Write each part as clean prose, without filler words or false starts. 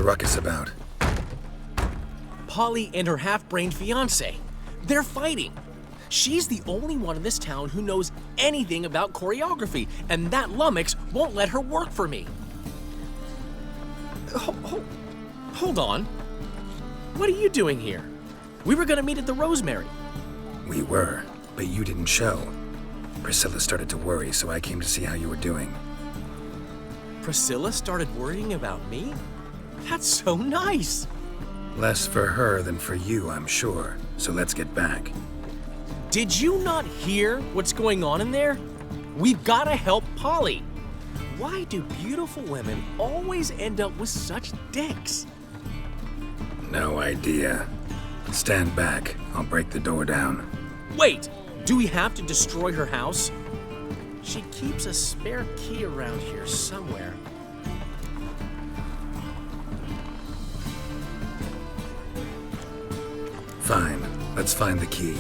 ruckus about? Polly and her half-brained fiancé. They're fighting. She's the only one in this town who knows anything about choreography, and that lummox won't let her work for me. Hold on. What are you doing here? We were gonna meet at the Rosemary. We were, but you didn't show. Priscilla started to worry, so I came to see how you were doing. Priscilla started worrying about me? That's so nice. Less for her than for you, I'm sure. So let's get back. Did you not hear what's going on in there? We've gotta help Polly. Why do beautiful women always end up with such dicks? No idea. Stand back. I'll break the door down. Wait, do we have to destroy her house? She keeps a spare key around here somewhere. Fine. Let's find the key.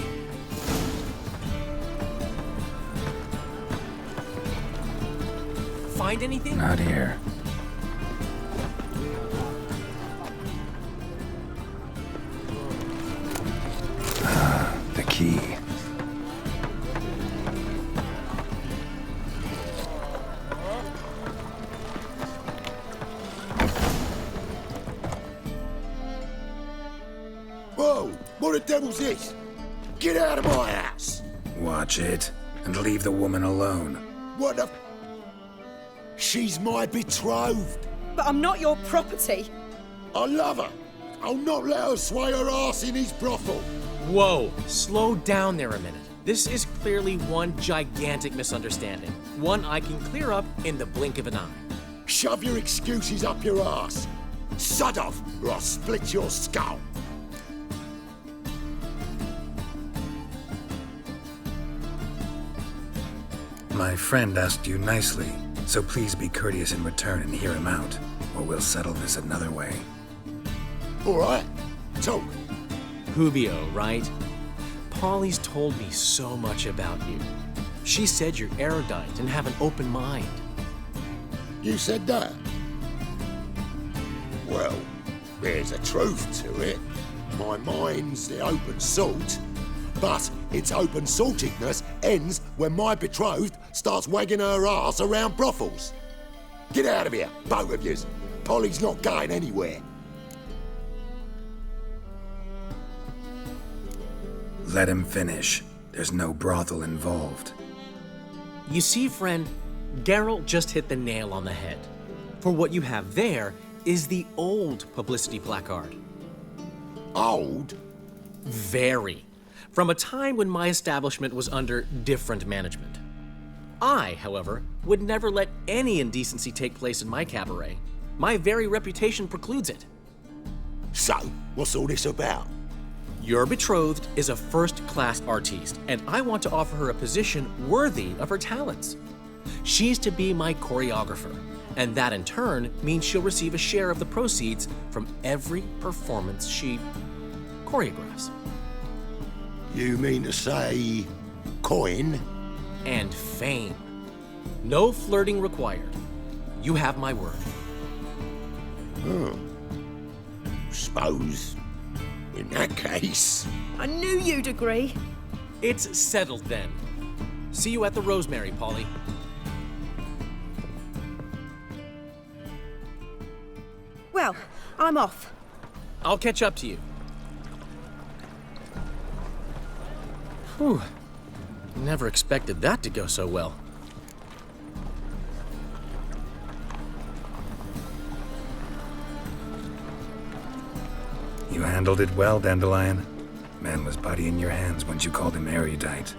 Find anything? Not here. The key. Whoa! What the devil's this? Get out of my house! Watch it, and leave the woman alone. What the... She's my betrothed. But I'm not your property. I love her. I'll not let her sway her ass in his brothel. Whoa, slow down there a minute. This is clearly one gigantic misunderstanding. One I can clear up in the blink of an eye. Shove your excuses up your ass. Sod off, or I'll split your skull. My friend asked you nicely, so please be courteous in return and hear him out, or we'll settle this another way. All right, talk. Hubio, right? Polly's told me so much about you. She said you're erudite and have an open mind. You said that? Well, there's a truth to it. My mind's the open salt, but its open saltedness ends when my betrothed starts wagging her ass around brothels. Get out of here, both of yous. Polly's not going anywhere. Let him finish. There's no brothel involved. You see, friend, Geralt just hit the nail on the head. For what you have there is the old publicity placard. Old? Very. From a time when my establishment was under different management. I, however, would never let any indecency take place in my cabaret. My very reputation precludes it. So, what's all this about? Your betrothed is a first-class artiste, and I want to offer her a position worthy of her talents. She's to be my choreographer, and that in turn means she'll receive a share of the proceeds from every performance she choreographs. You mean to say... coin? And fame. No flirting required. You have my word. Suppose... in that case... I knew you'd agree. It's settled then. See you at the Rosemary, Polly. Well, I'm off. I'll catch up to you. Whew. Never expected that to go so well. You handled it well, Dandelion. Man was body in your hands once you called him erudite.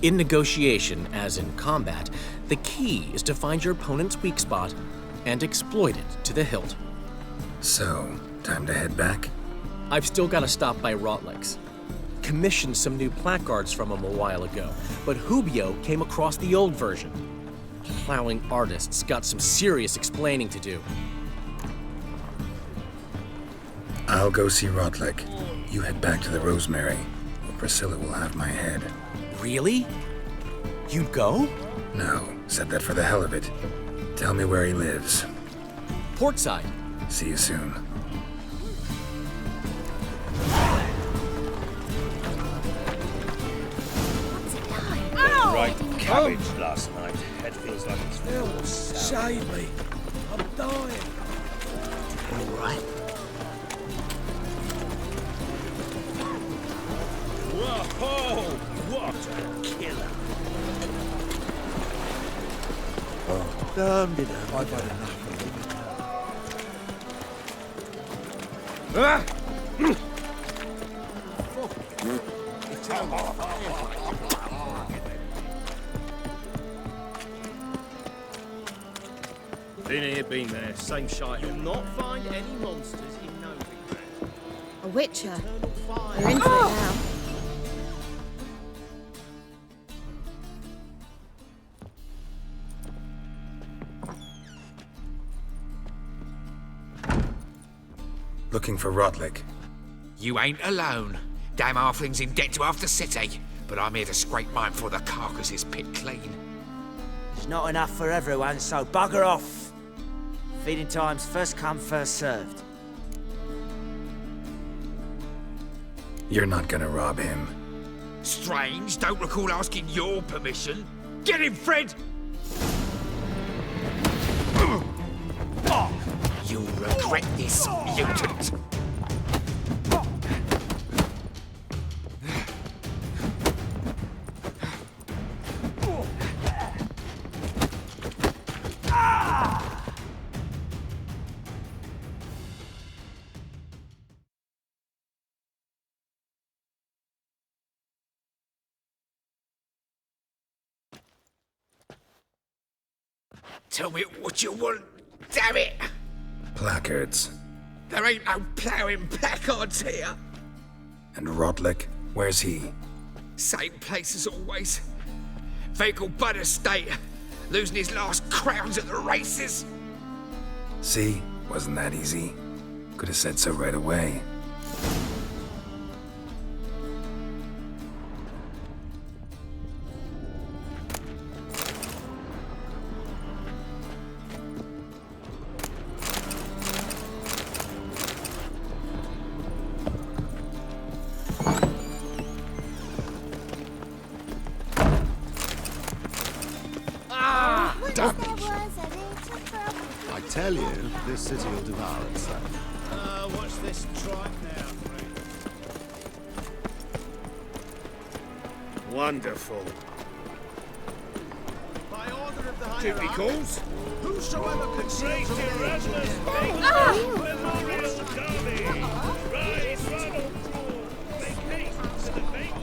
In negotiation, as in combat, the key is to find your opponent's weak spot and exploit it to the hilt. So, time to head back? I've still got to stop by Rotlegs. Commissioned some new placards from him a while ago, but Hubio came across the old version. Plowing artists got some serious explaining to do. I'll go see Rotleg. You head back to the Rosemary, or Priscilla will have my head. Really? You'd go? No, said that for the hell of it. Tell me where he lives. Portside. See you soon. cabbage last night. Head feels like it's full. Save me. I'm dying. All right. Whoa! What a killer! I've had enough of it. Been here, been there. Same shite. You'll not find any monsters in Novigrad. A witcher. Eternal fire. You're into it now. Looking for Rodlick. You ain't alone. Damn halfling's in debt to half the city. But I'm here to scrape mine before the carcass is pit clean. There's not enough for everyone, so bugger off. Feeding time's first come, first served. You're not gonna rob him. Strange, don't recall asking your permission. Get him, Fred! You'll regret this, mutant. Tell me what you want, damn it! Placards. There ain't no ploughing placards here. And Rodlick, where's he? Same place as always. Vehicle Bud Estate. Losing his last crowns at the races. See? Wasn't that easy? Could have said so right away. I tell you, this city will devour itself. Watch this tripe now, Wonderful. By order of the Duty calls? whosoever conceals a Erasmus! Memorial Derby! Rise, Ronald! Make haste to the vehicle!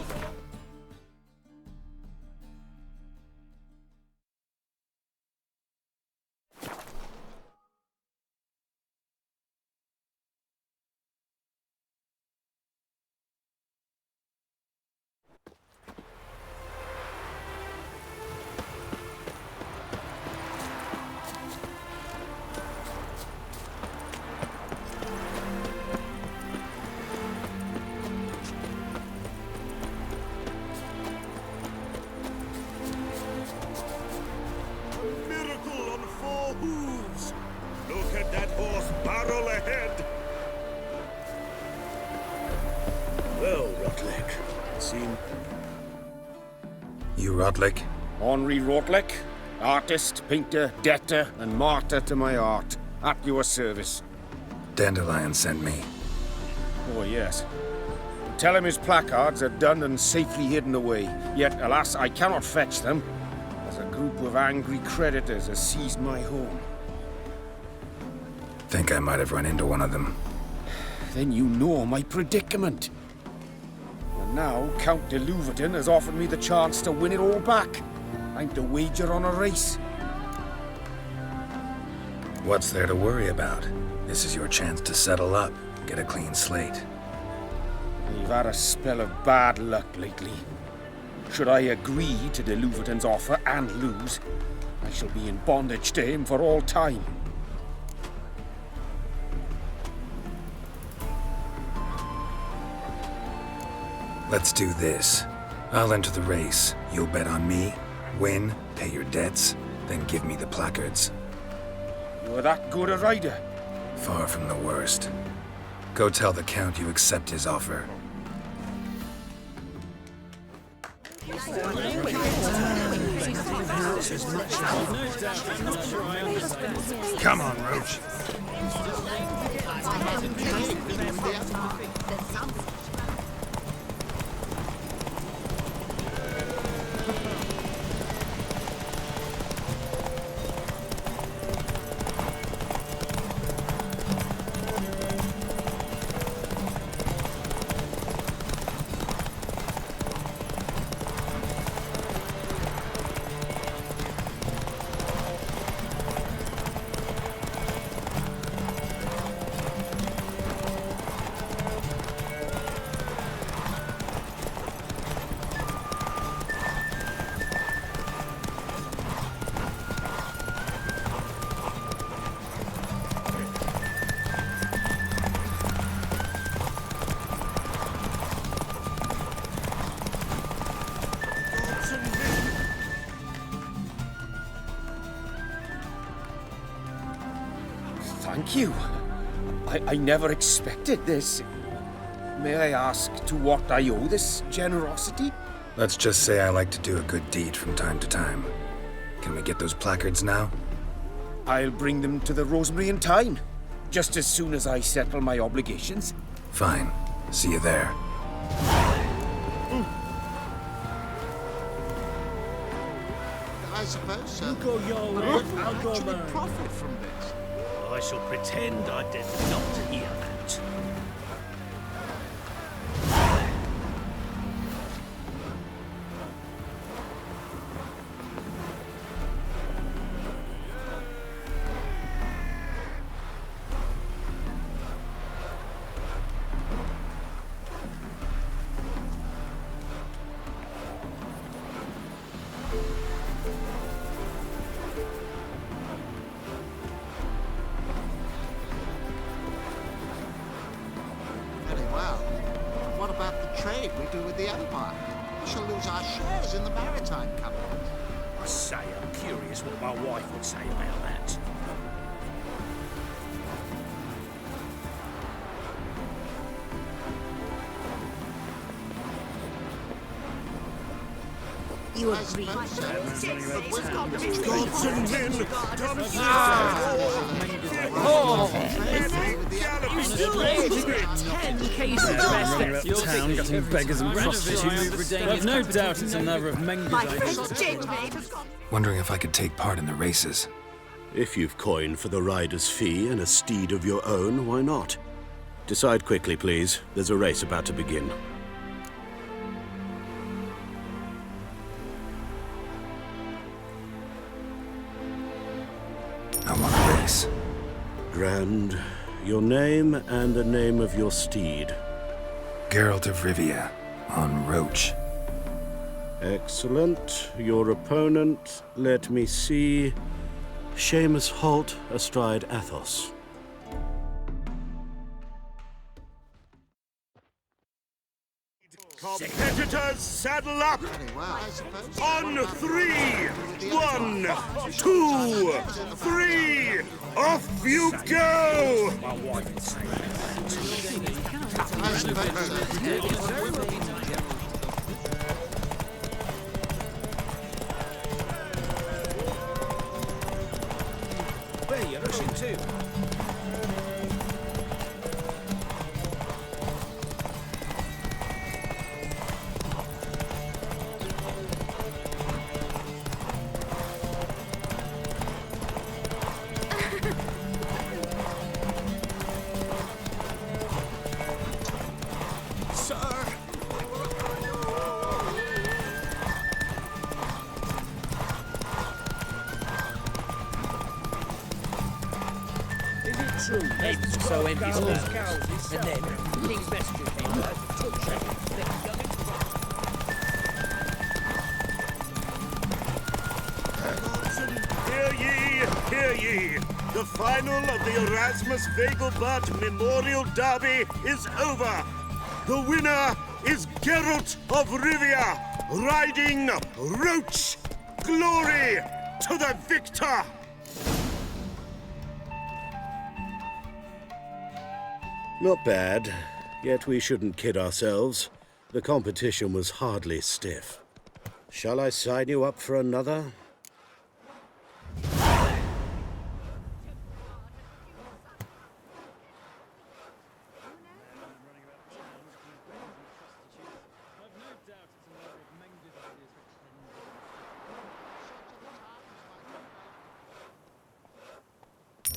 Miracle on 4 hooves! Look at that horse barrel ahead! Well, Rotlick, seen You Rodlick? Henri Rotlick, artist, painter, debtor, and martyr to my art, at your service. Dandelion sent me. Oh, yes. Tell him his placards are done and safely hidden away. Yet, alas, I cannot fetch them, as a group of angry creditors has seized my home. Think I might have run into one of them. Then you know my predicament. And now Count de Louverton has offered me the chance to win it all back. I'm to wager on a race. What's there to worry about? This is your chance to settle up, get a clean slate. You've had a spell of bad luck lately. Should I agree to de Louverton's offer and lose, I shall be in bondage to him for all time. Let's do this. I'll enter the race. You'll bet on me, win, pay your debts, then give me the placards. You're that good a rider? Far from the worst. Go tell the Count you accept his offer. Come on, Roach. Thank you. I never expected this. May I ask to what I owe this generosity? Let's just say I like to do a good deed from time to time. Can we get those placards now? I'll bring them to the Rosemary in time, just as soon as I settle my obligations. Fine. See you there. I suppose so. You go your way, I'll go Actually mine. profit from this. I shall pretend I did not hear that. Very well. What about the trade we do with the Empire? We shall lose our shares in the Maritime Company. I say, I'm curious what my wife would say about that. You agree? Gods and men, Town getting beggars and prostitutes. I've no doubt it's another of Menge's. Wondering if I could take part in the races. If you've coin for the rider's fee and a steed of your own, why not? Decide quickly, please. There's a race about to begin. I want a race. Grand. Your name and the name of your steed. Geralt of Rivia on Roach. Excellent. Your opponent, let me see. Seamus Holt astride Athos. competitors, saddle up! Very well, I suppose. On 3! 1, 2, 3! Off you go! My wife would say I suppose so. Where are you rushing to? Heads so empty spouts. And then, King's messengers came back to talk shame. Hear ye! The final of the Erasmus Vegelbart Memorial Derby is over. The winner is Geralt of Rivia, riding Roach. Glory to the victor! Not bad, yet we shouldn't kid ourselves. The competition was hardly stiff. Shall I sign you up for another?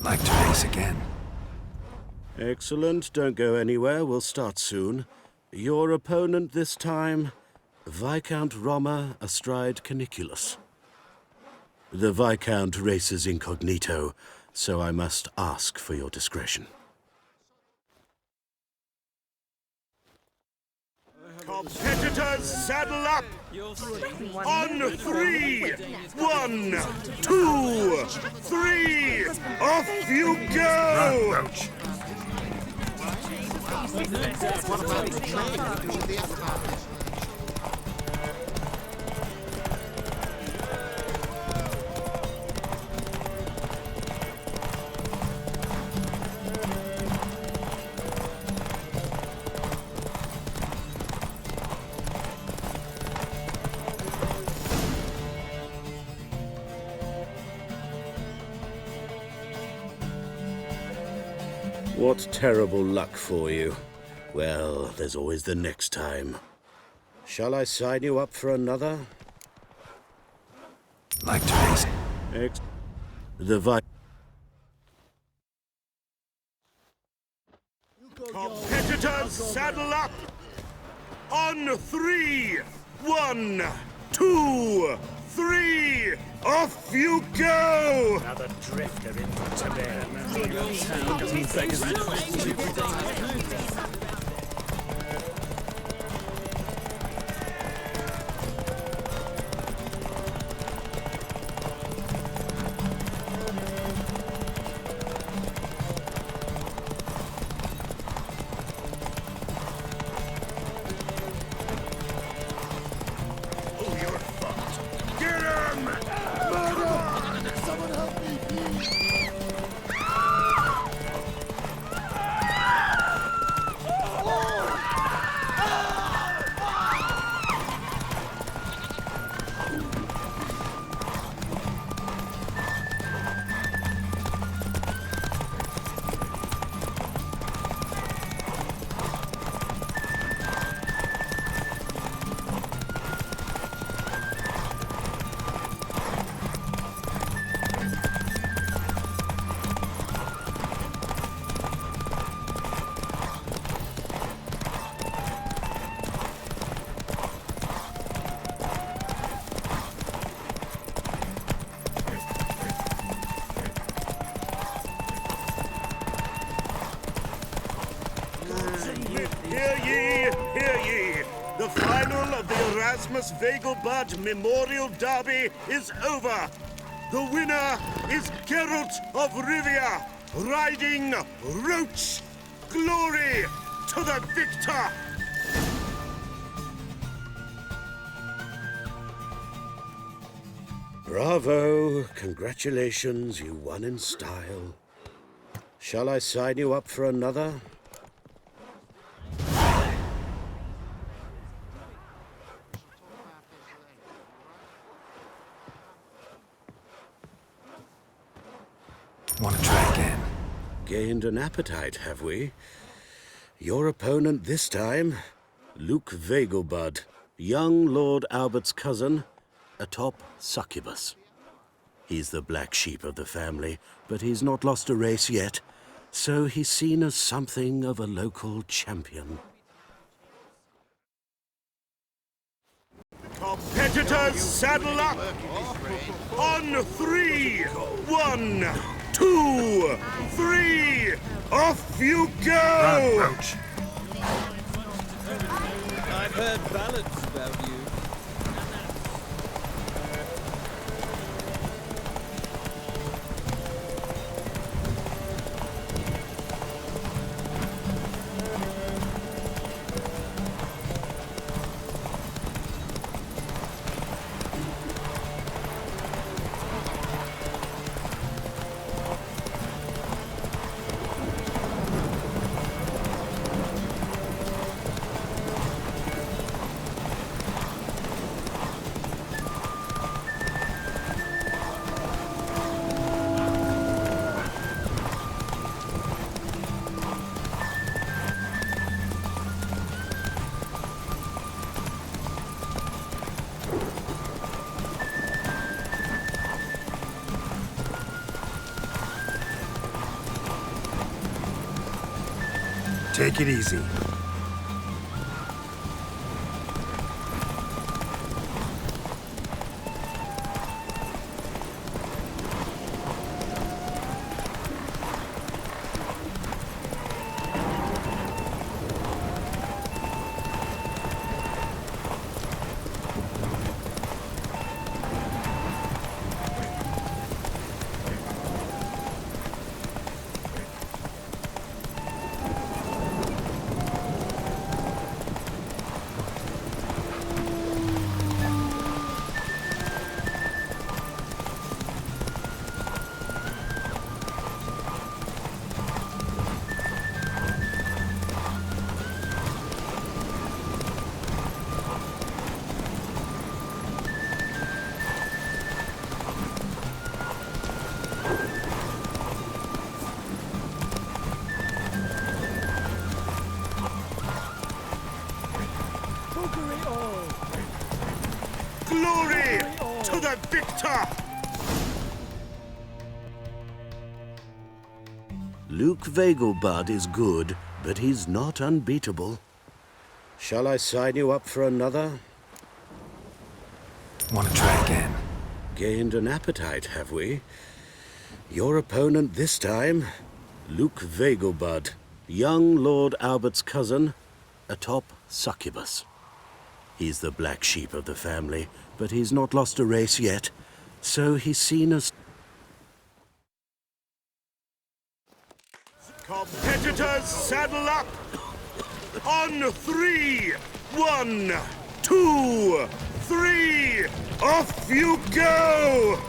Like to race again? Excellent. Don't go anywhere. We'll start soon. Your opponent this time, Viscount Roma astride Caniculus. The Viscount races incognito, so I must ask for your discretion. Competitors, saddle up! On 3! 1, 2, 3! Off you go! Run, Roach. What terrible luck for you. Well, there's always the next time. Shall I sign you up for another? Like to race? Competitors, saddle up! On 3! 1, 2, 3! Off you go! Another drifter in for today. Town getting beggars and prostitutes. Hear ye, hear ye! The final of the Erasmus Vegelbud Memorial Derby is over. The winner is Geralt of Rivia, riding Roach. Glory to the victor! Bravo! Congratulations, you won in style. Shall I sign you up for another? Want to try again? Gained an appetite, have we? Your opponent this time, Luke Vegelbud, young Lord Albert's cousin, atop Succubus. He's the black sheep of the family, but he's not lost a race yet, so he's seen as something of a local champion. Competitors, saddle up! On 3! 1, 2, 3! Off you go! Run, Roach. I've heard ballads about you. Take it easy. Glory to the victor! Luke Vegelbud is good, but he's not unbeatable. Shall I sign you up for another? Want to try again? Gained an appetite, have we? Your opponent this time, Luke Vegelbud, young Lord Albert's cousin, atop succubus. He's the black sheep of the family, but he's not lost a race yet, so he's seen as... Competitors, saddle up! On 3! 1, 2, 3! Off you go!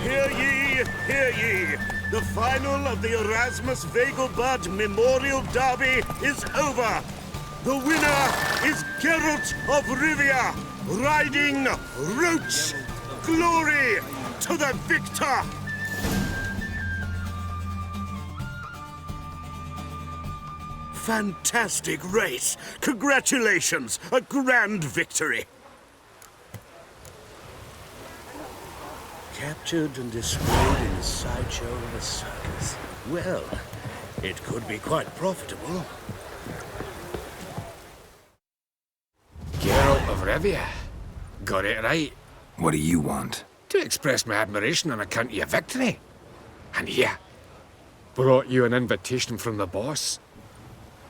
Hear ye, hear ye! The final of the Erasmus Vegelbud Memorial Derby is over! The winner is Geralt of Rivia, riding Roach! Glory to the victor! Fantastic race! Congratulations! A grand victory! Captured and displayed in a sideshow of a circus. Well, it could be quite profitable. Geralt of Rivia. Got it right. What do you want? To express my admiration on account of your victory. And here, brought you an invitation from the boss.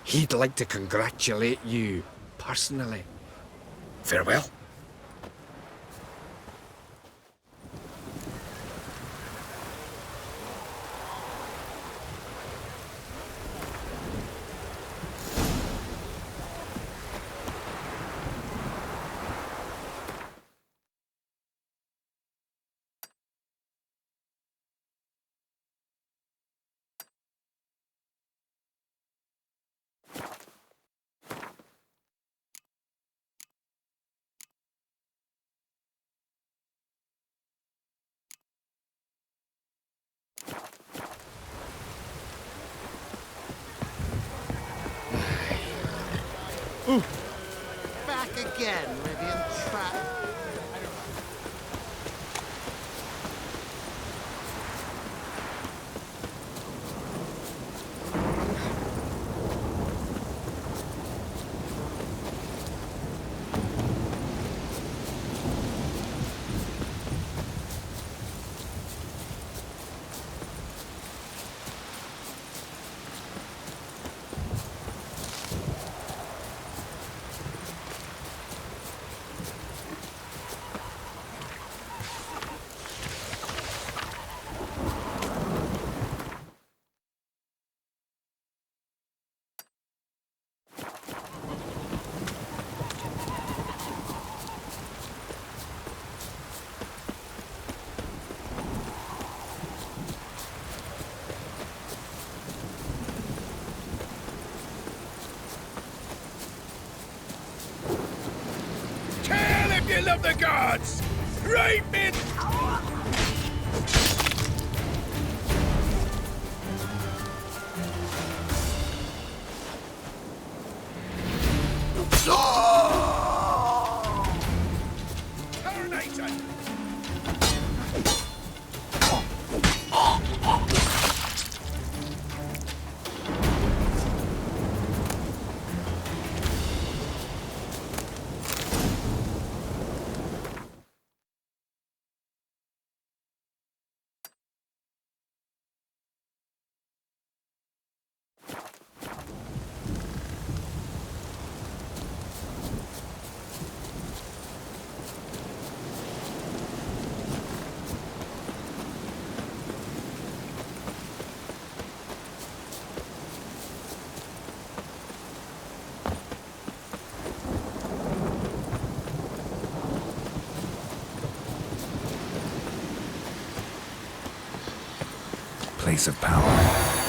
He'd like to congratulate you personally. Farewell. Back again, Rivian Trap. You love the gods! Right, men! Tornator! Place of power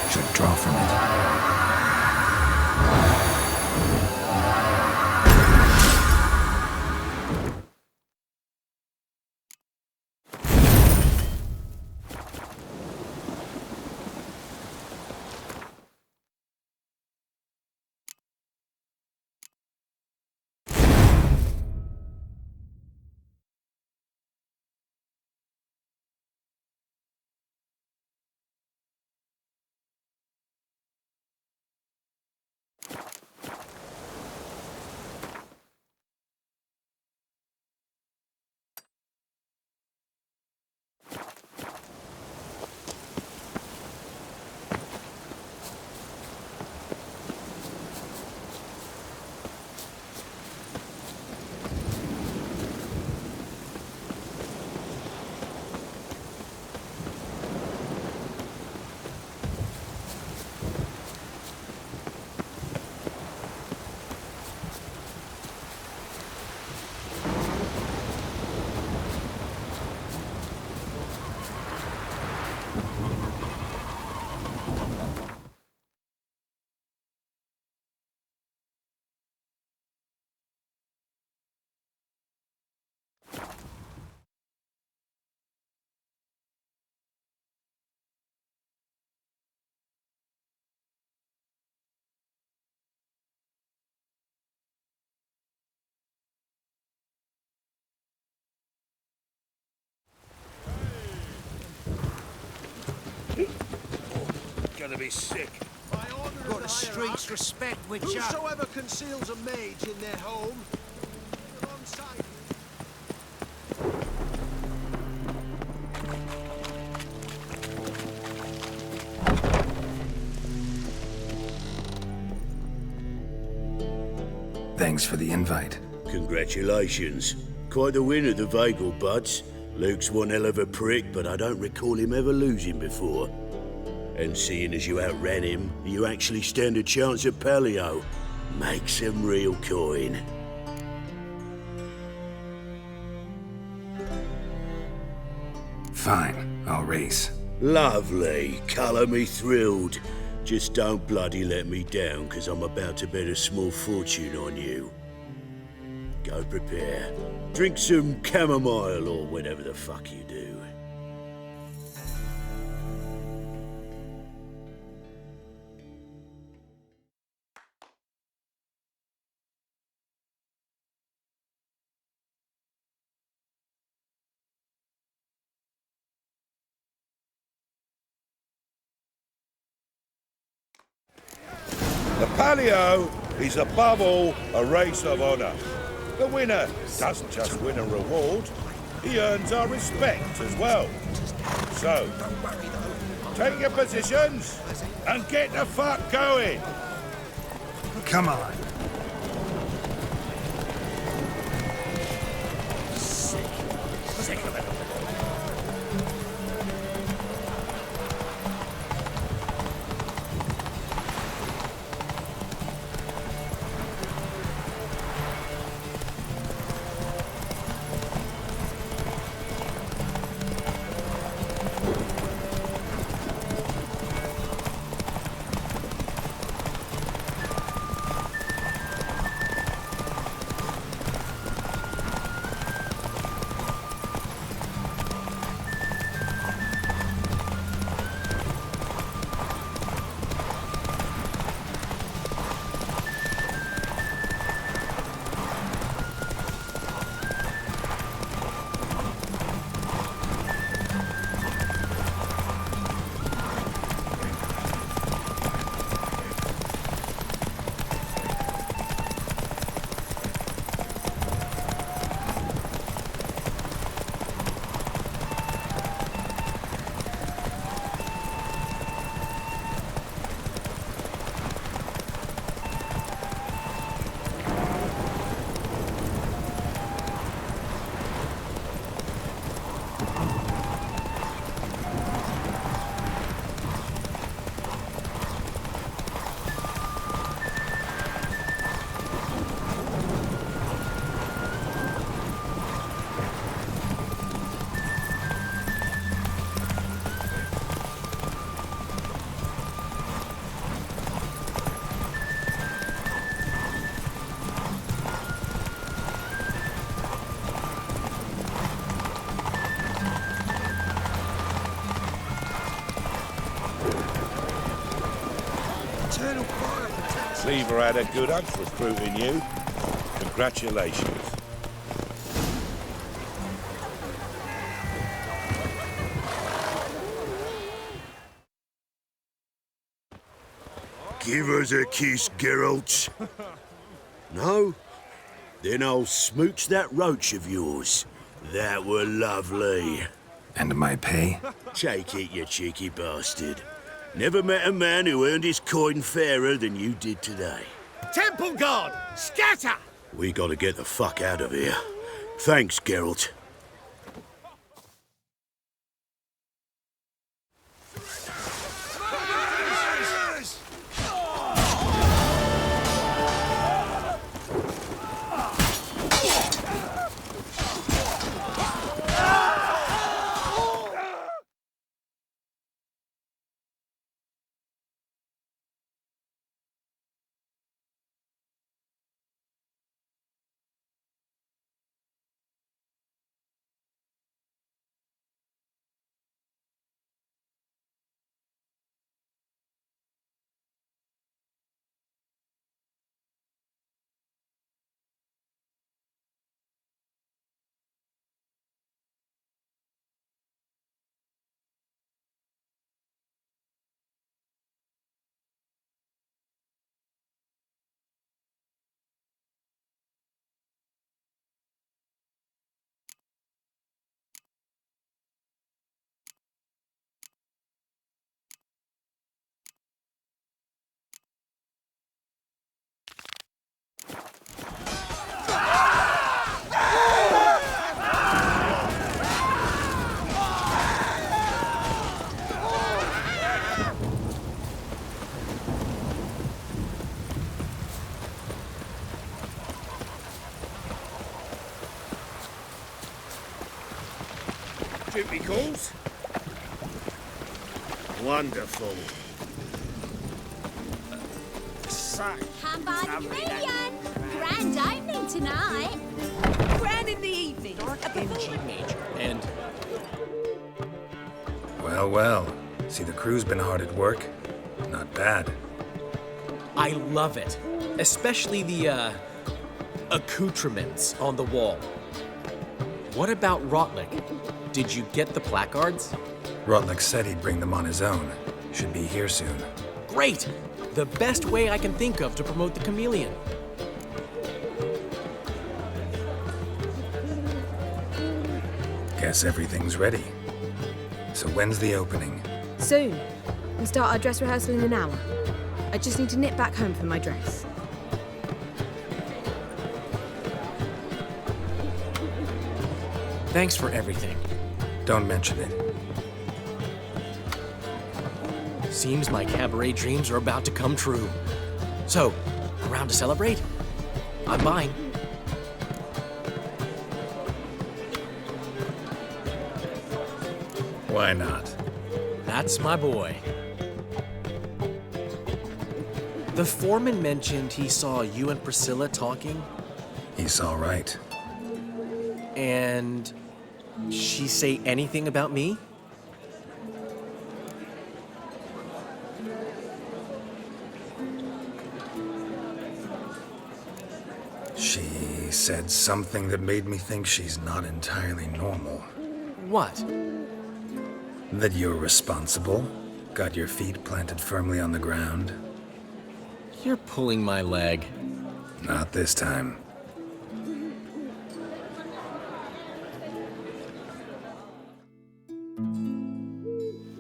should draw from it. Gonna be sick. Got the streets respect with you. Whosoever conceals a mage in their home, alongside. Thanks for the invite. Congratulations. Quite the winner, the Vagel Buds. Luke's one hell of a prick, but I don't recall him ever losing before. And seeing as you outran him, you actually stand a chance at Paleo. Make some real coin. Fine, I'll race. Lovely. Colour me thrilled. Just don't bloody let me down, because I'm about to bet a small fortune on you. Go prepare. Drink some chamomile or whatever the fuck you do. The Palio is above all a race of honour. The winner doesn't just win a reward, he earns our respect as well. So, take your positions and get the fuck going. Come on. Sick of it. Cleaver had a good hunt recruiting you. Congratulations. Give us a kiss, Geralt. No? Then I'll smooch that roach of yours. That were lovely. And my pay? Take it, you cheeky bastard. Never met a man who earned his coin fairer than you did today. Temple Guard, scatter! We gotta get the fuck out of here. Thanks, Geralt. Duty calls? Wonderful. Hamburg Million! Grand opening tonight. Grand in the evening. In G major. And Well, well. See, the crew's been hard at work. Not bad. I love it. Especially the, accoutrements on the wall. What about Rotlick? Did you get the placards? Rotlick said he'd bring them on his own. Should be here soon. Great! The best way I can think of to promote the chameleon. Guess everything's ready. So when's the opening? Soon. We'll start our dress rehearsal in an hour. I just need to nip back home for my dress. Thanks for everything. Don't mention it. Seems my cabaret dreams are about to come true. So, around to celebrate? I'm buying. Why not? That's my boy. The foreman mentioned he saw you and Priscilla talking. He's all right. And she say anything about me? She said something that made me think she's not entirely normal. What? That you're responsible, got your feet planted firmly on the ground. You're pulling my leg. Not this time.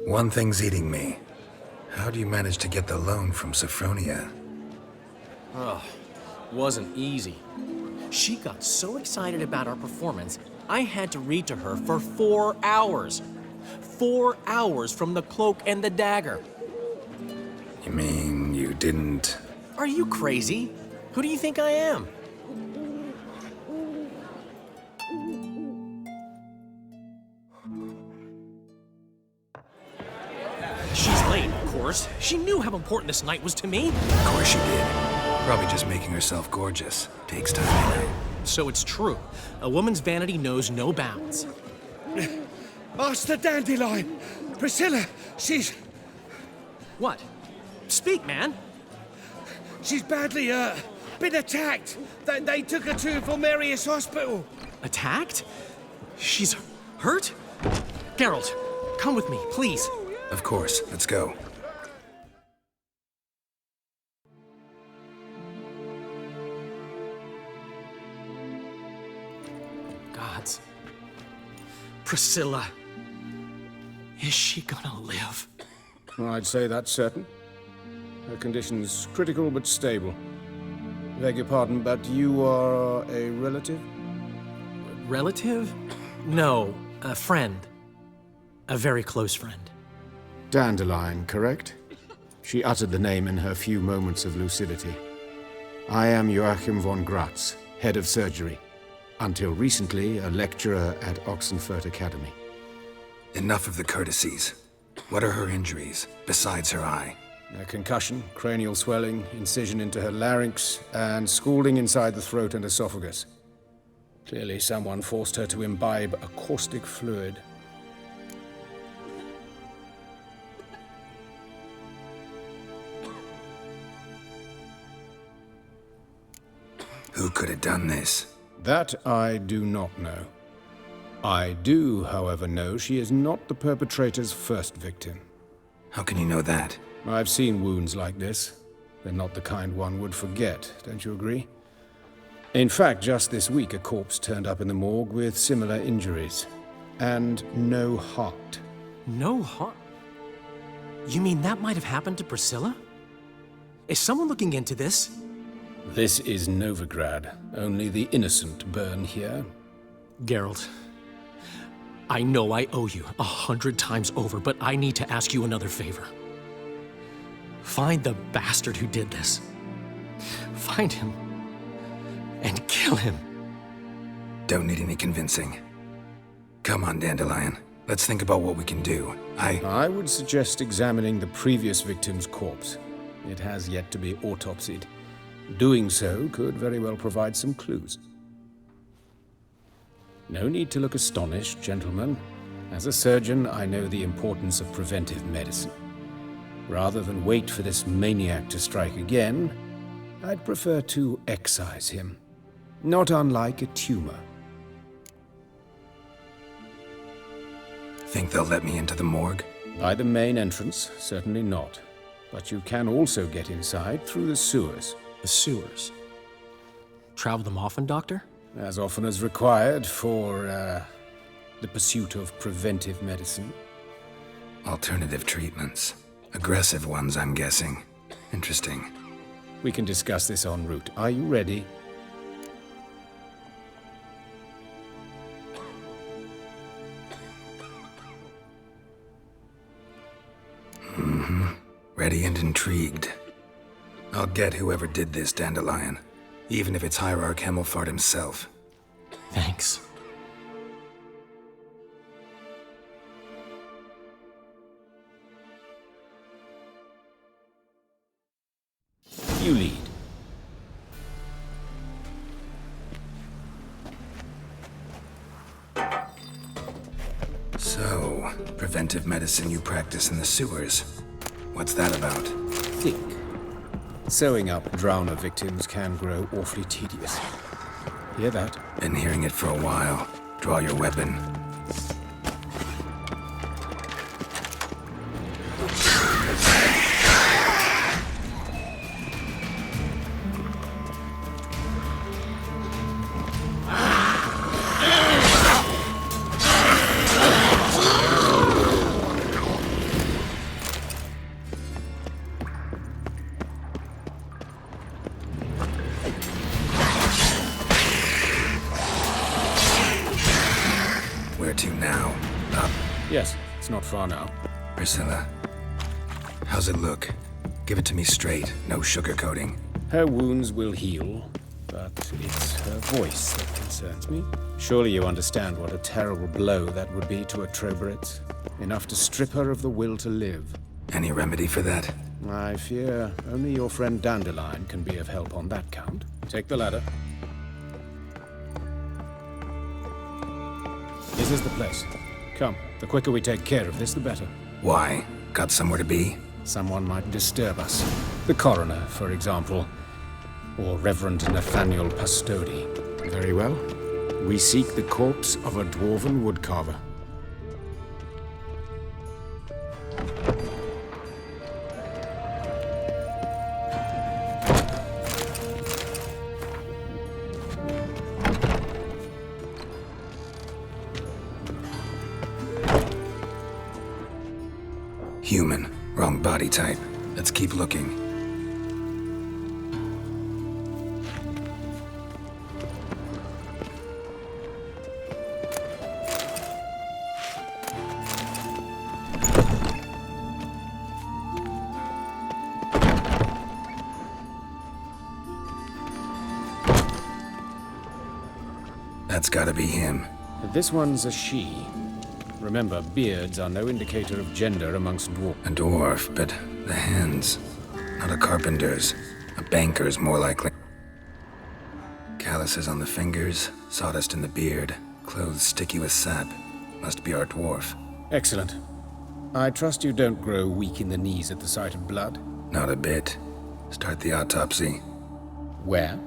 One thing's eating me. How do you manage to get the loan from Sophronia? Ugh, wasn't easy. She got so excited about our performance, I had to read to her for 4 hours. 4 hours from the Cloak and the Dagger. You mean you didn't... Are you crazy? Who do you think I am? She's late, of course. She knew how important this night was to me. Of course she did. Probably just making herself gorgeous. Takes time, you know. So it's true. A woman's vanity knows no bounds. Master Dandelion! Priscilla, she's... What? Speak, man. She's badly, been attacked. They took her to Vulmerius Hospital. Attacked? She's hurt? Geralt, come with me, please. Of course. Let's go. Gods. Priscilla. Is she gonna live? I'd say that's certain. Her condition's critical but stable. Beg your pardon, but you are a relative? Relative? No, a friend. A very close friend. Dandelion, correct? She uttered the name in her few moments of lucidity. I am Joachim von Gratz, head of surgery. Until recently, a lecturer at Oxenfurt Academy. Enough of the courtesies. What are her injuries, besides her eye? A concussion, cranial swelling, incision into her larynx, and scalding inside the throat and esophagus. Clearly someone forced her to imbibe a caustic fluid. Who could have done this? That I do not know. I do, however, know she is not the perpetrator's first victim. How can you know that? I've seen wounds like this. They're not the kind one would forget, don't you agree? In fact, just this week, a corpse turned up in the morgue with similar injuries. And no heart. No heart? You mean that might have happened to Priscilla? Is someone looking into this? This is Novigrad. Only the innocent burn here. Geralt, I know I owe you 100 times over, but I need to ask you another favor. Find the bastard who did this. Find him and kill him. Don't need any convincing. Come on, Dandelion. Let's think about what we can do. I would suggest examining the previous victim's corpse. It has yet to be autopsied. Doing so could very well provide some clues. No need to look astonished, gentlemen. As a surgeon, I know the importance of preventive medicine. Rather than wait for this maniac to strike again, I'd prefer to excise him. Not unlike a tumor. Think they'll let me into the morgue? By the main entrance, certainly not. But you can also get inside through the sewers. The sewers? Travel them often, Doctor? As often as required for, the pursuit of preventive medicine. Alternative treatments. Aggressive ones, I'm guessing. Interesting. We can discuss this en route. Are you ready? Ready and intrigued. I'll get whoever did this, Dandelion. Even if it's Hierarch Hemmelfart himself. Thanks. You lead. So, preventive medicine you practice in the sewers. What's that about? Think. Sewing up drowner victims can grow awfully tedious. Hear that? Been hearing it for a while. Draw your weapon. Where to now? Up? Yes, it's not far now. Priscilla. How's it look? Give it to me straight, no sugarcoating. Her wounds will heal, but it's her voice that concerns me. Surely you understand what a terrible blow that would be to a Troberet. Enough to strip her of the will to live. Any remedy for that? I fear only your friend Dandelion can be of help on that count. Take the ladder. This is the place. Come, the quicker we take care of this, the better. Why? Got somewhere to be? Someone might disturb us. The coroner, for example. Or Reverend Nathaniel Pastodi. Very well. We seek the corpse of a dwarven woodcarver. Human. Wrong body type. Let's keep looking. That's gotta be him. This one's a she. Remember, beards are no indicator of gender amongst dwarves. A dwarf, but the hands. Not a carpenter's. A banker's, more likely. Calluses on the fingers, sawdust in the beard, clothes sticky with sap. Must be our dwarf. Excellent. I trust you don't grow weak in the knees at the sight of blood. Not a bit. Start the autopsy. Where?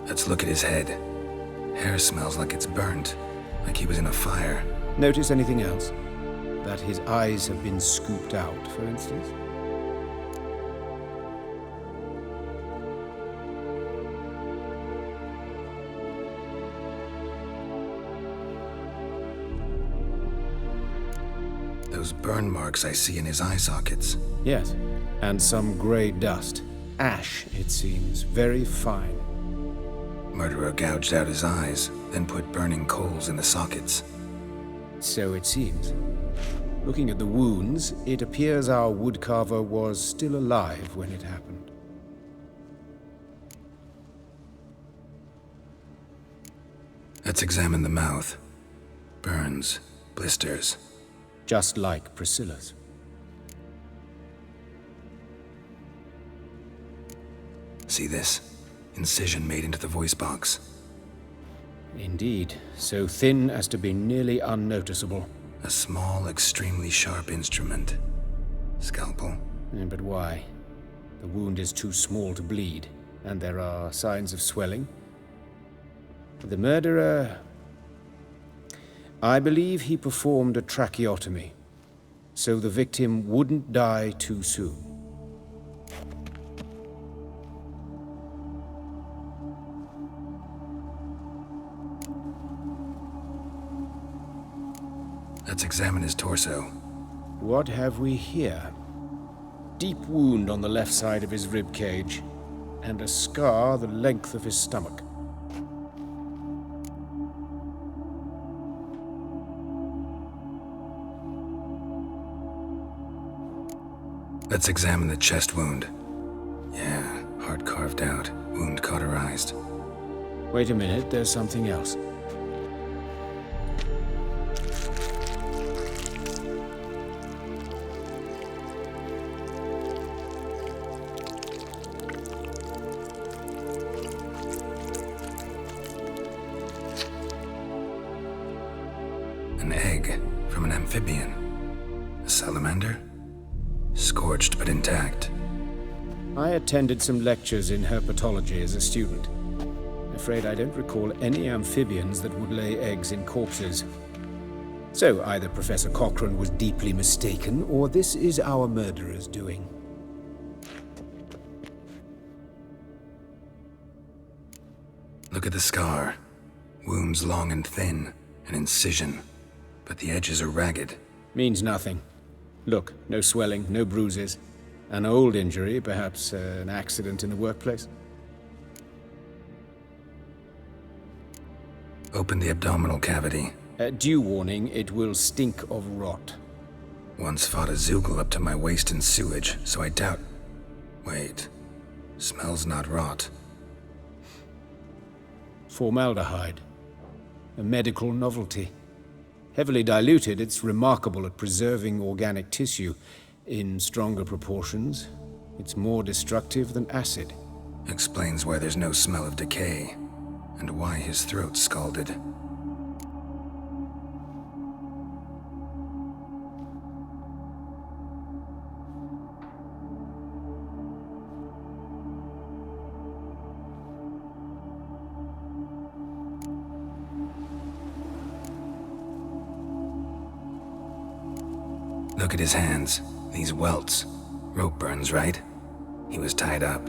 Let's look at his head. Hair smells like it's burnt, like he was in a fire. Notice anything else? That his eyes have been scooped out, for instance? Those burn marks I see in his eye sockets. Yes, and some grey dust. Ash, it seems, very fine. Murderer gouged out his eyes, then put burning coals in the sockets. So it seems. Looking at the wounds, it appears our woodcarver was still alive when it happened. Let's examine the mouth. Burns, blisters. Just like Priscilla's. See this? Incision made into the voice box. Indeed, so thin as to be nearly unnoticeable. A small, extremely sharp instrument. Scalpel. But why? The wound is too small to bleed, and there are signs of swelling. The murderer... I believe he performed a tracheotomy, so the victim wouldn't die too soon. Let's examine his torso. What have we here? Deep wound on the left side of his rib cage, and a scar the length of his stomach. Let's examine the chest wound. Yeah, heart carved out, wound cauterized. Wait a minute, there's something else. An egg from an amphibian. A salamander? Scorched but intact. I attended some lectures in herpetology as a student. Afraid I don't recall any amphibians that would lay eggs in corpses. So either Professor Cochrane was deeply mistaken, or this is our murderer's doing. Look at the scar. Wounds long and thin, an incision. But the edges are ragged. Means nothing. Look, no swelling, no bruises. An old injury, perhaps an accident in the workplace. Open the abdominal cavity. Due warning, it will stink of rot. Once fought a Zoogle up to my waist in sewage, so I doubt... Wait. Smells not rot. Formaldehyde. A medical novelty. Heavily diluted, it's remarkable at preserving organic tissue. In stronger proportions, it's more destructive than acid. Explains why there's no smell of decay, and why his throat's scalded. Look at his hands. These welts. Rope burns, right? He was tied up.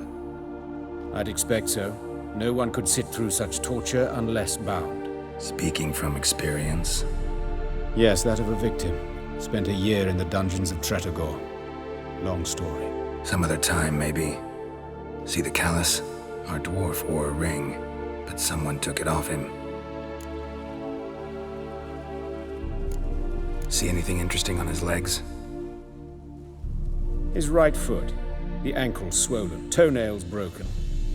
I'd expect so. No one could sit through such torture unless bound. Speaking from experience? Yes, that of a victim. Spent a year in the dungeons of Tretogor. Long story. Some other time, maybe. See the callus? Our dwarf wore a ring, but someone took it off him. See anything interesting on his legs? His right foot. The ankle swollen, toenails broken.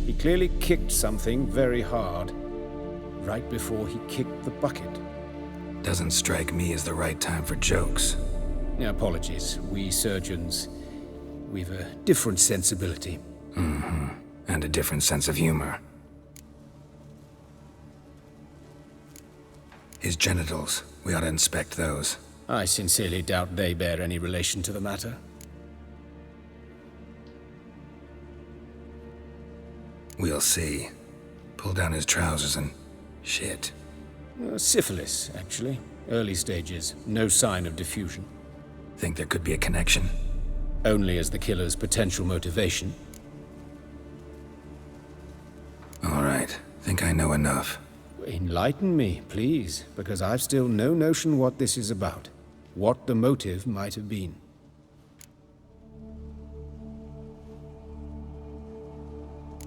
He clearly kicked something very hard, right before he kicked the bucket. Doesn't strike me as the right time for jokes. Apologies. We surgeons, we've a different sensibility. Mm-hmm. And a different sense of humor. His genitals. We ought to inspect those. I sincerely doubt they bear any relation to the matter. We'll see. Pull down his trousers and... shit. Syphilis, actually. Early stages. No sign of diffusion. Think there could be a connection? Only as the killer's potential motivation. All right. Think I know enough. Enlighten me, please, because I've still no notion what this is about. What the motive might have been.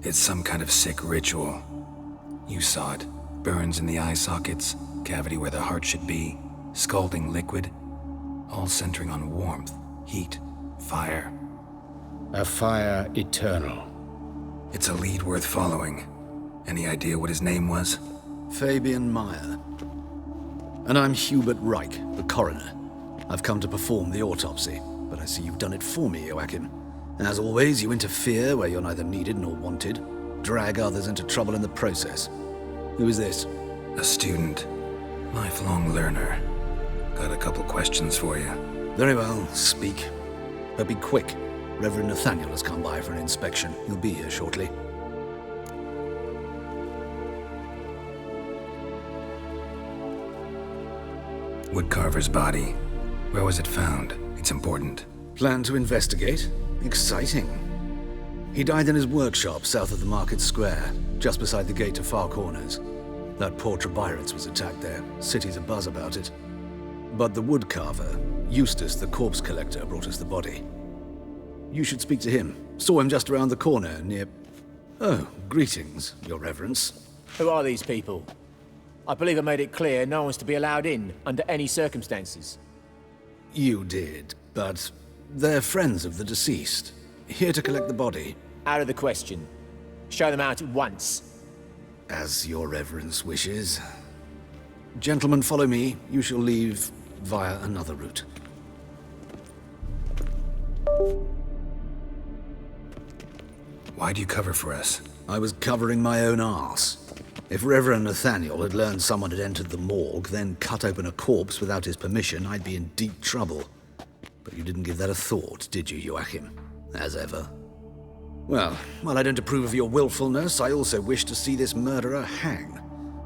It's some kind of sick ritual. You saw it. Burns in the eye sockets, cavity where the heart should be, scalding liquid, all centering on warmth, heat, fire. A fire eternal. It's a lead worth following. Any idea what his name was? Fabian Meyer. And I'm Hubert Reich, the coroner. I've come to perform the autopsy, but I see you've done it for me, Joachim. As always, you interfere where you're neither needed nor wanted, drag others into trouble in the process. Who is this? A student. Lifelong learner. Got a couple questions for you. Very well, speak. But be quick. Reverend Nathaniel has come by for an inspection. He'll be here shortly. Woodcarver's body. Where was it found? It's important. Plan to investigate? Exciting. He died in his workshop south of the market square, just beside the gate to Far Corners. That poor Trebirates was attacked there. City's abuzz about it. But the woodcarver, Eustace the corpse collector, brought us the body. You should speak to him. Saw him just around the corner near... Oh, greetings, Your Reverence. Who are these people? I believe I made it clear no one's to be allowed in under any circumstances. You did, but they're friends of the deceased. Here to collect the body. Out of the question. Show them out at once. As Your Reverence wishes. Gentlemen, follow me. You shall leave via another route. Why'd you cover for us? I was covering my own arse. If Reverend Nathaniel had learned someone had entered the morgue, then cut open a corpse without his permission, I'd be in deep trouble. But you didn't give that a thought, did you, Joachim? As ever. Well, while I don't approve of your willfulness, I also wish to see this murderer hang.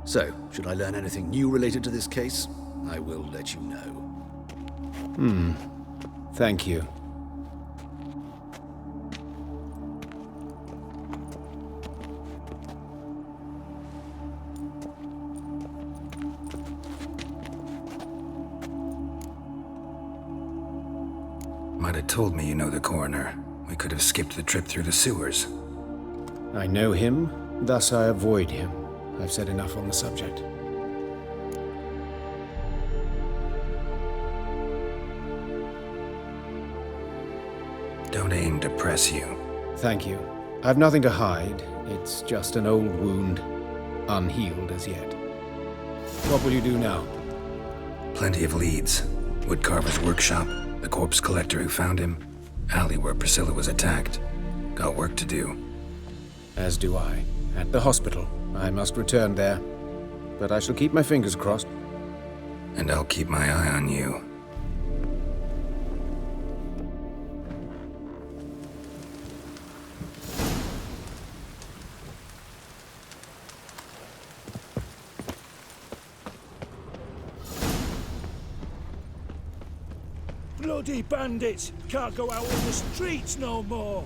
So, should I learn anything new related to this case, I will let you know. Thank you. Might have told me you know the coroner. We could have skipped the trip through the sewers. I know him, thus I avoid him. I've said enough on the subject. Don't aim to press you. Thank you. I've nothing to hide. It's just an old wound, unhealed as yet. What will you do now? Plenty of leads. Woodcarver's workshop, the corpse collector who found him, alley where Priscilla was attacked. Got work to do. As do I. At the hospital. I must return there. But I shall keep my fingers crossed. And I'll keep my eye on you. Bloody bandits! Can't go out in the streets no more!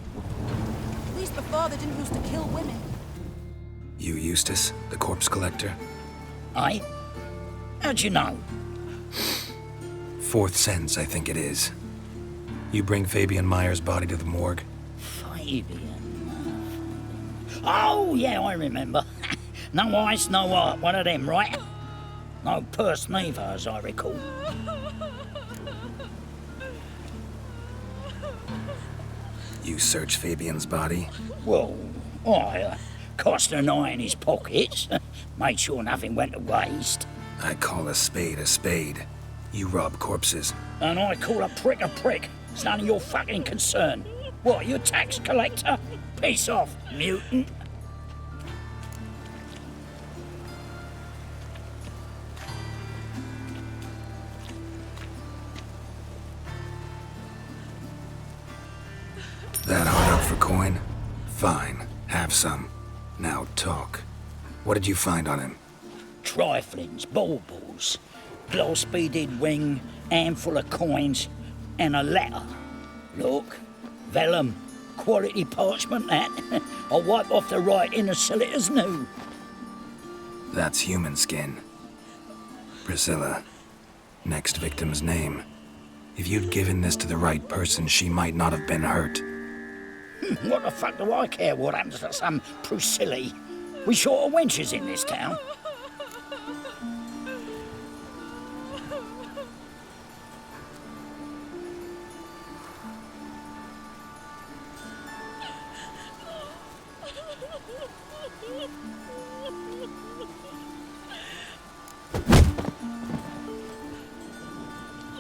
At least before they didn't used to kill women. You Eustace, the corpse collector? Aye? How'd you know? Fourth sense, I think it is. You bring Fabian Meyer's body to the morgue? Fabian? Oh, yeah, I remember. No ice, no art, one of them, right? No purse neither, as I recall. You search Fabian's body? Well, I cast an eye in his pockets, made sure nothing went to waste. I call a spade a spade. You rob corpses. And I call a prick a prick. It's none of your fucking concern. What, you tax collector? Piss off, mutant. That hard up for coin? Fine, have some. Now talk. What did you find on him? Triflings, baubles, glass-beaded ring, handful of coins, and a letter. Look, vellum, quality parchment that. I'll wipe off the writing and sell it as new. That's human skin. Priscilla. Next victim's name. If you'd given this to the right person, she might not have been hurt. What the fuck do I care what happens to some Priscilla? We short of wenches in this town.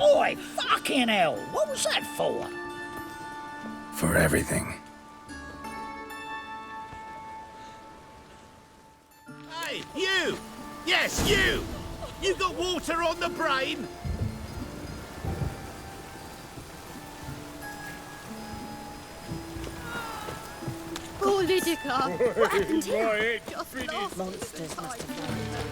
Oi, fucking hell! What was that for? For everything. Hey, you! Yes, you! You got water on the brain? Lydica! What happened here? Monsters must have done it.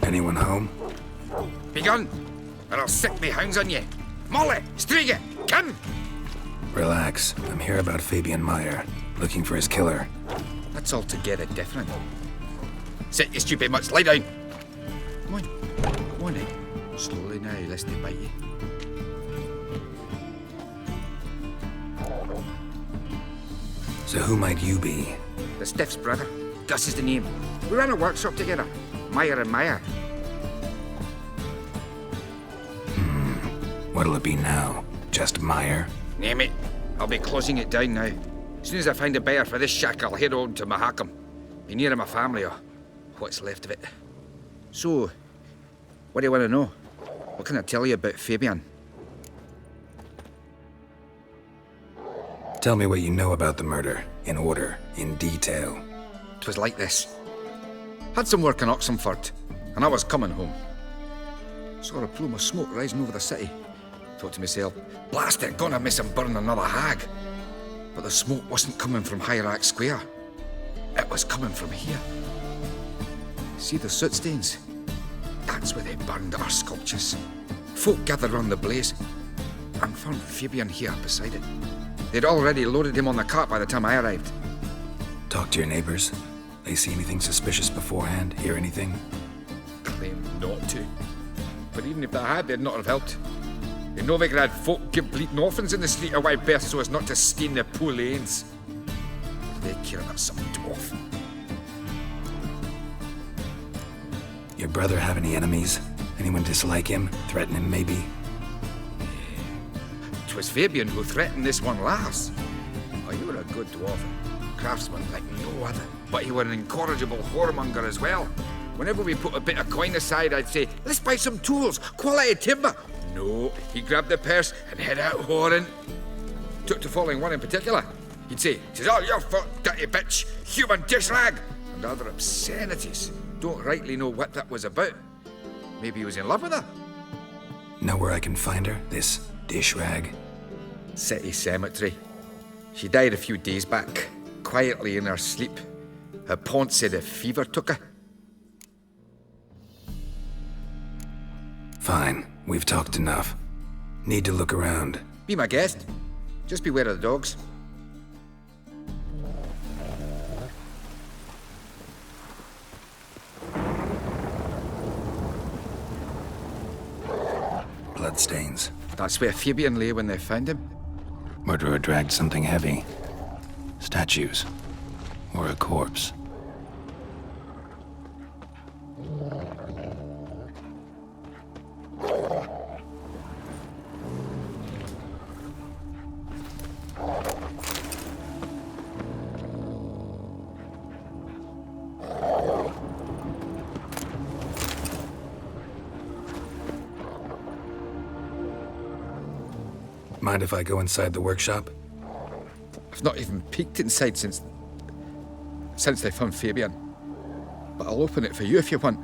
Anyone home? Begone, or I'll set me hounds on you. Molly, Striga, come! Relax. I'm here about Fabian Meyer, looking for his killer. That's altogether different. Sit, you stupid mutts, lie down. Come on in. Slowly now, lest they bite you. So who might you be? The Stiff's brother. Gus is the name. We ran a workshop together. Meyer and Meyer. What'll it be now? Just Meyer? Name it. I'll be closing it down now. As soon as I find a buyer for this shack, I'll head on to Mahakam. Be near my family, or what's left of it. So, what do you want to know? What can I tell you about Fabian? Tell me what you know about the murder, in order, in detail. 'Twas like this. Had some work in Oxenford, and I was coming home. Saw a plume of smoke rising over the city. Thought to myself, blast it, gonna miss him burn another hag. But the smoke wasn't coming from Hierarch Square. It was coming from here. See the soot stains? That's where they burned our sculptures. Folk gathered round the blaze, and found Fabian here beside it. They'd already loaded him on the cart by the time I arrived. Talk to your neighbors. They see anything suspicious beforehand? Hear anything? Claimed not to. But even if they had, they'd not have helped. In Novigrad, folk give bleeding orphans in the street a wide berth so as not to stain their poor lanes. They care about some dwarf. Your brother have any enemies? Anyone dislike him? Threaten him, maybe? 'Twas Fabian who threatened this one last. Oh, you were a good dwarf. Craftsman like no other. But you were an incorrigible whoremonger as well. Whenever we put a bit of coin aside, I'd say, let's buy some tools, quality timber. No, he grabbed the purse and head out whoring. Took to following one in particular. He'd say, 'tis all your fault, dirty bitch, human dish rag, and other obscenities. Don't rightly know what that was about. Maybe he was in love with her. Know where I can find her? This dish rag? City cemetery. She died a few days back, quietly in her sleep. Her pont said a fever took her. Fine, we've talked enough. Need to look around. Be my guest. Just beware of the dogs. Bloodstains. That's where Fabian lay when they found him. Murderer dragged something heavy. Statues. Or a corpse. Mind if I go inside the workshop? I've not even peeked inside since they found Fabian. But I'll open it for you if you want.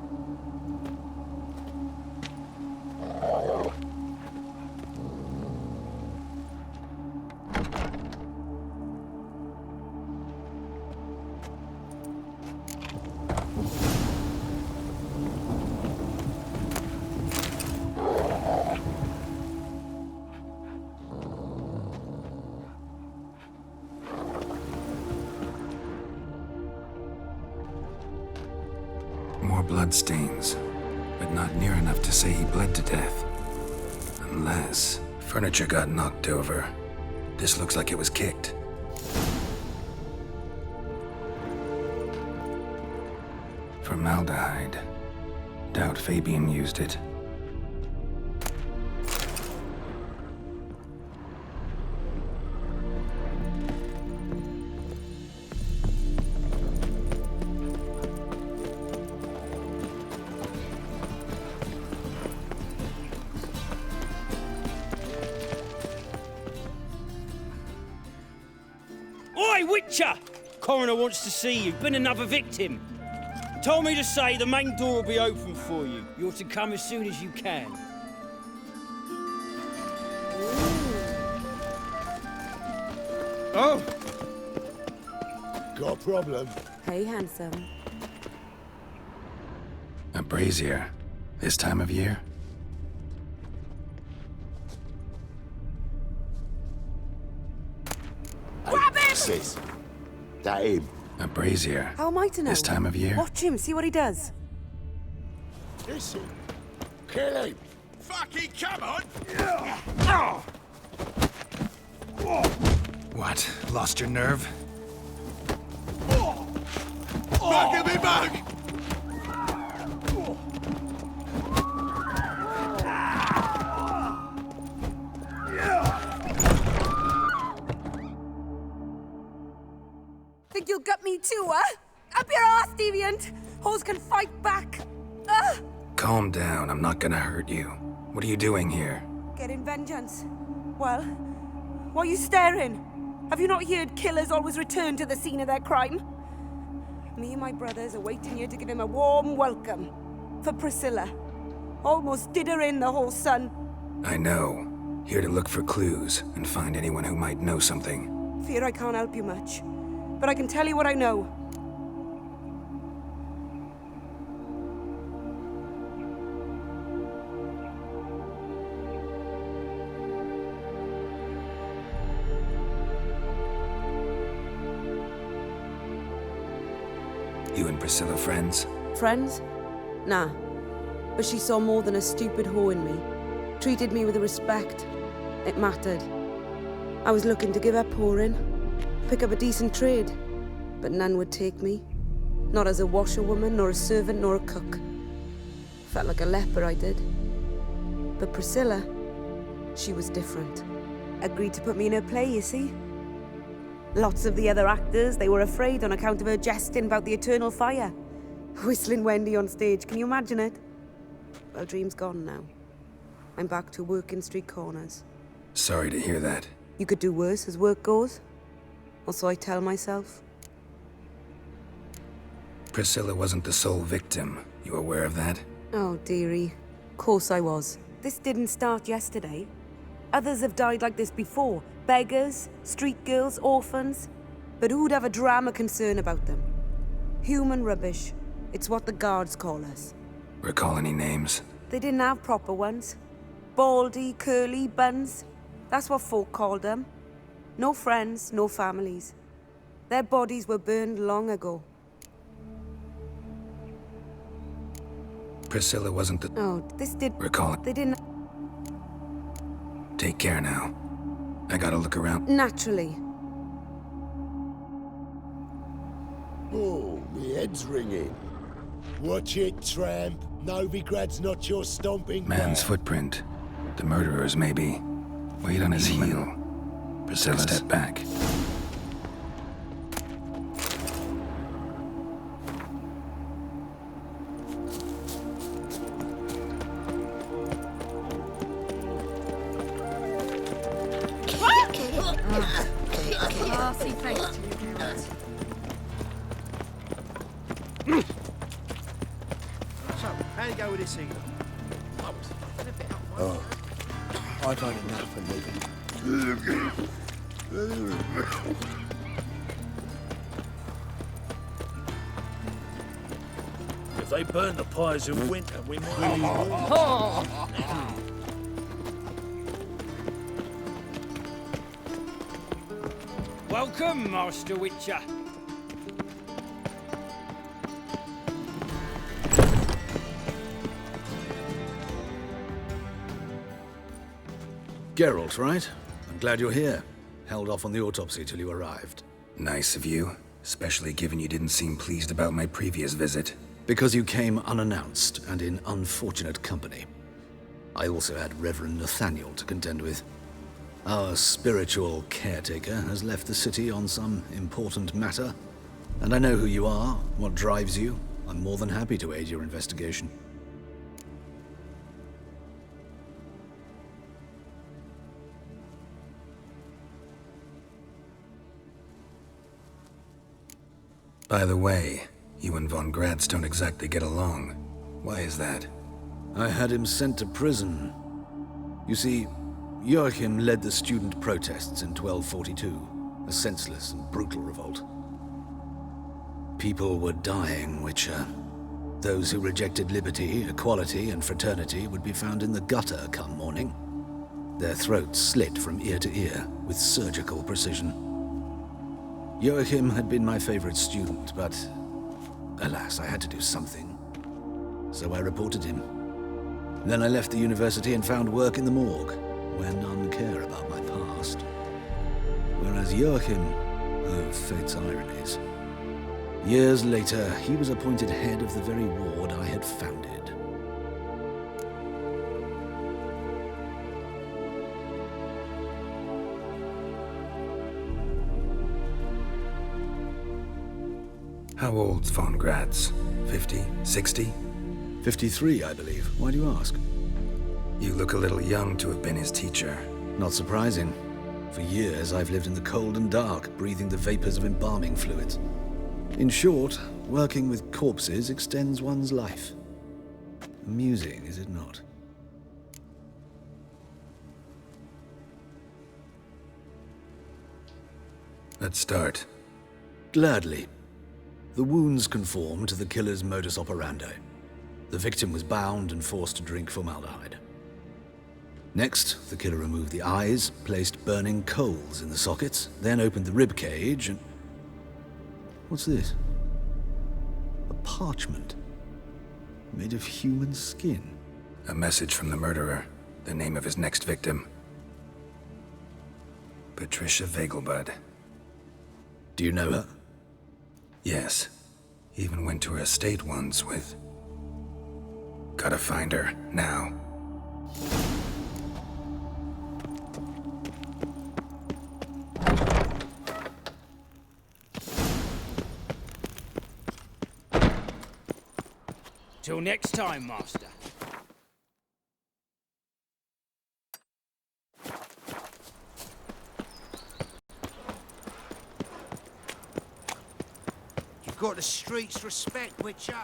More bloodstains, but not near enough to say he bled to death. Unless furniture got knocked over. This looks like it was kicked. Formaldehyde. Doubt Fabian used it. Witcher! Coroner wants to see you. Been another victim. Told me to say the main door will be open for you. You're to come as soon as you can. Oh! Got a problem? Hey, handsome. A brazier. This time of year? Grab him! Sis, that him? A brazier. How am I to know? This time of year? Watch him, see what he does. Listen, kill him! Fucking come on! What? Lost your nerve? Mug him, mug! Think you'll gut me too, huh? Up your ass, deviant! Hoes can fight back! Calm down, I'm not gonna hurt you. What are you doing here? Getting vengeance. Well, why are you staring? Have you not heard killers always return to the scene of their crime? Me and my brothers are waiting here to give him a warm welcome. For Priscilla. Almost did her in, the whole son. I know. Here to look for clues and find anyone who might know something. Fear I can't help you much. But I can tell you what I know. You and Priscilla friends? Friends? Nah. But she saw more than a stupid whore in me. Treated me with respect. It mattered. I was looking to give up whoring. Pick up a decent trade. But none would take me. Not as a washerwoman, nor a servant, nor a cook. Felt like a leper, I did. But Priscilla, she was different. Agreed to put me in her play, you see? Lots of the other actors, they were afraid on account of her jesting about the eternal fire. Whistling Wendy on stage, can you imagine it? Well, dream's gone now. I'm back to working street corners. Sorry to hear that. You could do worse as work goes. Or so I tell myself. Priscilla wasn't the sole victim. You aware of that? Oh, dearie. Course I was. This didn't start yesterday. Others have died like this before. Beggars, street girls, orphans. But who'd have a drama concern about them? Human rubbish. It's what the guards call us. Recall any names? They didn't have proper ones. Baldy, curly, buns. That's what folk called them. No friends, no families. Their bodies were burned long ago. Priscilla wasn't the... Oh, this did... Recall it. They didn't... Take care now. I gotta look around. Naturally. Oh, me head's ringing. Watch it, tramp. Novigrad's not your stomping Man's ground. footprint. The murderer's, maybe. Weight on his heel. Priscilla, step back. Classy face to you, parents. So, how you go with this evening? Oh, I've had enough of living. If they burn the pyres in winter, we might... Welcome, Master Witcher. Geralt, right? I'm glad you're here. Held off on the autopsy till you arrived. Nice of you, especially given you didn't seem pleased about my previous visit. Because you came unannounced and in unfortunate company. I also had Reverend Nathaniel to contend with. Our spiritual caretaker has left the city on some important matter. And I know who you are, what drives you. I'm more than happy to aid your investigation. By the way, you and von Gratz don't exactly get along. Why is that? I had him sent to prison. You see, Joachim led the student protests in 1242, a senseless and brutal revolt. People were dying, Witcher. Those who rejected liberty, equality, and fraternity would be found in the gutter come morning. Their throats slit from ear to ear with surgical precision. Joachim had been my favorite student, but alas, I had to do something. So I reported him. Then I left the university and found work in the morgue, where none care about my past. Whereas Joachim, oh, fate's ironies. Years later, he was appointed head of the very ward I had founded. How old's von Gratz? 50? 60? 53, I believe. Why do you ask? You look a little young to have been his teacher. Not surprising. For years, I've lived in the cold and dark, breathing the vapors of embalming fluids. In short, working with corpses extends one's life. Amusing, is it not? Let's start. Gladly. The wounds conform to the killer's modus operandi. The victim was bound and forced to drink formaldehyde. Next, the killer removed the eyes, placed burning coals in the sockets, then opened the rib cage and... What's this? A parchment. Made of human skin. A message from the murderer. The name of his next victim. Patricia Vegelbud. Do you know her? Yes. Even went to her estate once with... Gotta find her, now. Till next time, Master. You've got the streets respect, Witcher.